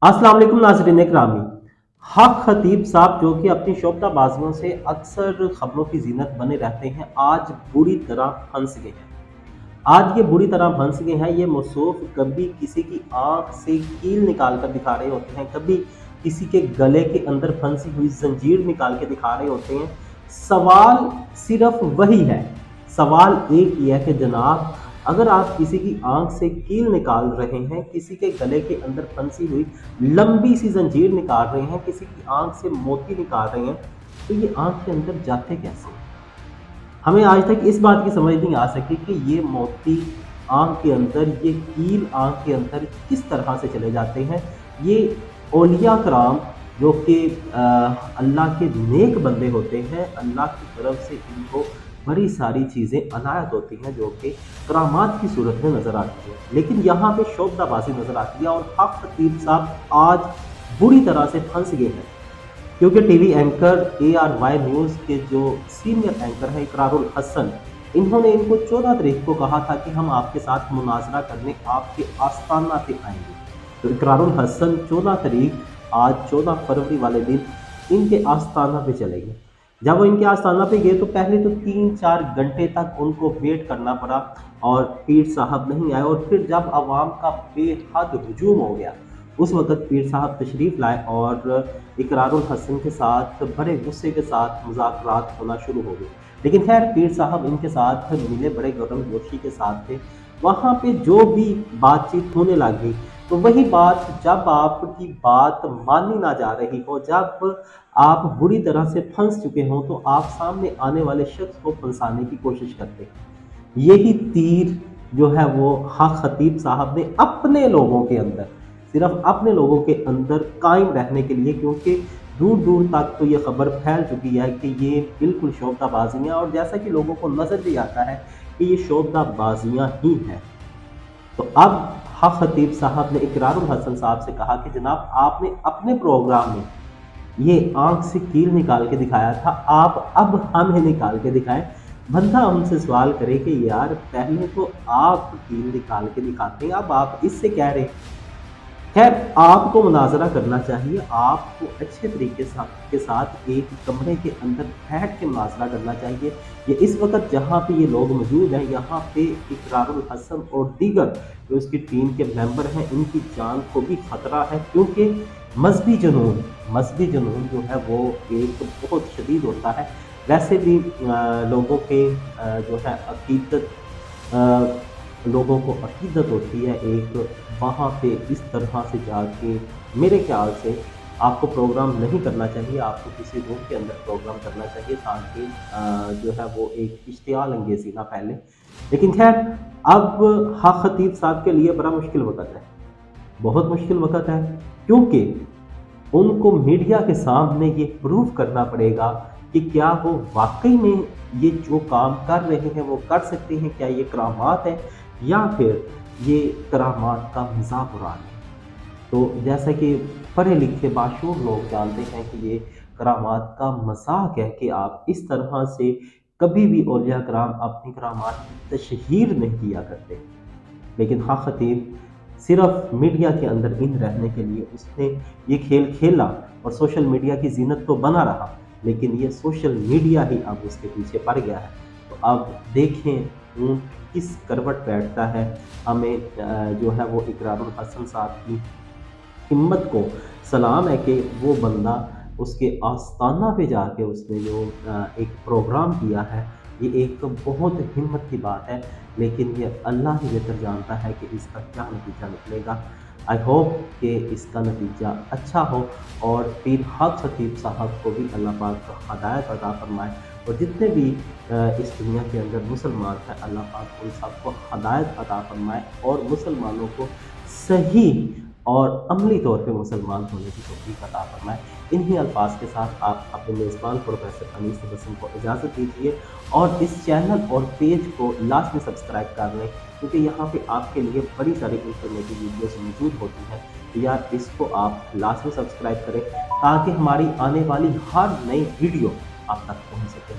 अस्सलाम वालेकुम नाज़रीन इकरामी। हक खतीब साहब जो कि अपनी शोबताबाजियों से अक्सर खबरों की जीनत बने रहते हैं, आज बुरी तरह फंस गए हैं। आज ये बुरी तरह फंस गए हैं। ये मौसूफ कभी किसी की आंख से कील निकाल कर दिखा रहे होते हैं, कभी किसी के गले के अंदर फंसी हुई जंजीर निकाल के दिखा रहे होते हैं। सवाल सिर्फ वही है, सवाल एक ही है कि जनाब, अगर आप किसी की आंख से कील निकाल रहे हैं, किसी के गले के अंदर फंसी हुई लंबी सी जंजीर निकाल रहे हैं, किसी की आंख से मोती निकाल रहे हैं, तो ये आंख के अंदर जाते कैसे? हमें आज तक इस बात की समझ नहीं आ सकी कि ये मोती आँख के अंदर, ये कील आँख के अंदर किस तरह से चले जाते हैं। ये औलिया कराम जो कि अल्लाह के नेक बंदे होते हैं, अल्लाह की तरफ से इनको बड़ी सारी चीज़ें अनायत होती हैं जो कि करामात की सूरत में नज़र आती हैं। लेकिन यहाँ पे शोबदाबाजी नज़र आती है और हक खतीब साहब आज बुरी तरह से फंस गए हैं। क्योंकि टीवी एंकर ARY न्यूज़ के जो सीनियर एंकर हैं इकरारुल हसन, इन्होंने इनको 14 तारीख को कहा था कि हम आपके साथ मुनाज़रा करने आपके आस्ताना पे आएंगे। तो इकरारुल हसन 14 तारीख, आज 14 फरवरी वाले दिन इनके आस्ताना पे चले गए। जब वो इनके आस्ताना पे गए तो पहले तो 3-4 घंटे तक उनको वेट करना पड़ा और पीर साहब नहीं आए, और फिर जब अवाम का बेहद हुजूम हो गया, उस वक़्त पीर साहब तशरीफ़ लाए और इकरारुल हसन के साथ बड़े गुस्से के साथ मुज़ाकरात होना शुरू हो गए। लेकिन खैर पीर साहब इनके साथ मिले, बड़े गर्मजोशी के साथ थे। वहाँ पे जो भी बातचीत होने लग गई, तो वही बात, जब आपकी बात मानी ना जा रही हो, जब आप बुरी तरह से फंस चुके हों, तो आप सामने आने वाले शख्स को फंसाने की कोशिश करते हैं। यही तीर जो है वो हक खतीब साहब ने अपने लोगों के अंदर, सिर्फ अपने लोगों के अंदर कायम रहने के लिए, क्योंकि दूर दूर तक तो ये खबर फैल चुकी है कि ये बिल्कुल शोबदाबाजियाँ, और जैसा कि लोगों को नज़र भी आता है कि ये शोबदाबाजियाँ ही हैं। तो अब हक खतीब साहब ने इकरारुल हसन साहब से कहा कि जनाब, आपने अपने प्रोग्राम में ये आंख से कील निकाल के दिखाया था, आप अब हमें निकाल के दिखाएं। बंदा हमसे सवाल करे कि यार, पहले तो आप कील निकाल के दिखाते हैं, अब आप इससे कह रहे हैं। खैर, आपको मुनाज़रा करना चाहिए, आपको अच्छे तरीके के साथ एक कमरे के अंदर बैठ के मुनाज़रा करना चाहिए। ये इस वक़्त जहाँ पे ये लोग मौजूद हैं, यहाँ पे इकरारुल हसन और दीगर जो इसकी टीम के मेंबर हैं, इनकी जान को भी ख़तरा है, क्योंकि मज़हबी जुनून जो है वो एक बहुत शदीद होता है। वैसे भी लोगों के जो है अक़ीदत, लोगों को अक़ीदत होती है एक, वहाँ पे इस तरह से जाके मेरे ख़्याल से आपको प्रोग्राम नहीं करना चाहिए, आपको किसी रूम के अंदर प्रोग्राम करना चाहिए ताकि जो है वो एक इश्तियाल अंगेज़ी ना फैले। लेकिन ख़ैर, अब हक खतीब साहब के लिए बड़ा मुश्किल वक़्त है, बहुत मुश्किल वक़्त है, क्योंकि उनको मीडिया के सामने ये प्रूव करना पड़ेगा कि क्या वो वाक़ई में ये जो काम कर रहे हैं वो कर सकते हैं, क्या ये करामात है या फिर ये करामात का मज़ाक उड़ा रहे हैं। तो जैसा कि पढ़े लिखे बाशऊर लोग जानते हैं कि ये करामात का मज़ाक है, कि आप इस तरह से कभी भी औलिया कराम अपनी करामात की तशहीर नहीं किया करते। लेकिन हक खतीब सिर्फ मीडिया के अंदर इन रहने के लिए उसने ये खेल खेला, और सोशल मीडिया की जीनत तो बना रहा, लेकिन ये सोशल मीडिया ही अब उसके पीछे पड़ गया है। तो अब देखें ऊँट किस करवट बैठता है। हमें जो है वो इकरारुल हसन साहब की हिम्मत को सलाम है कि वो बंदा उसके आस्ताना पे जाके उसने जो एक प्रोग्राम किया है, ये एक बहुत हिम्मत की बात है। लेकिन ये अल्लाह ही बेहतर जानता है कि इसका क्या नतीजा निकलेगा। आई होप कि इसका नतीजा अच्छा हो, और पीर हक खतीब साहब को भी अल्लाह पाक हदायत अता फरमाए, और जितने भी इस दुनिया के अंदर मुसलमान हैं, अल्लाह पाक उन सबको हदायत अता फरमाए और मुसलमानों को सही और अमली तौर पे मुसलमान होने की तौफीक अता फरमाए। इन्हीं अल्फाज के साथ आप अपने मेज़बान प्रोफेसर अनीस बसम को इजाज़त दीजिए, और इस चैनल और पेज को लाज़मी सब्सक्राइब कर लें, क्योंकि यहाँ पे आपके लिए बड़ी सारी इंफॉर्मेटिव वीडियोस मौजूद होती हैं। तो यार, इसको आप लाज़मी सब्सक्राइब करें ताकि हमारी आने वाली हर नई वीडियो आप तक पहुँच सके।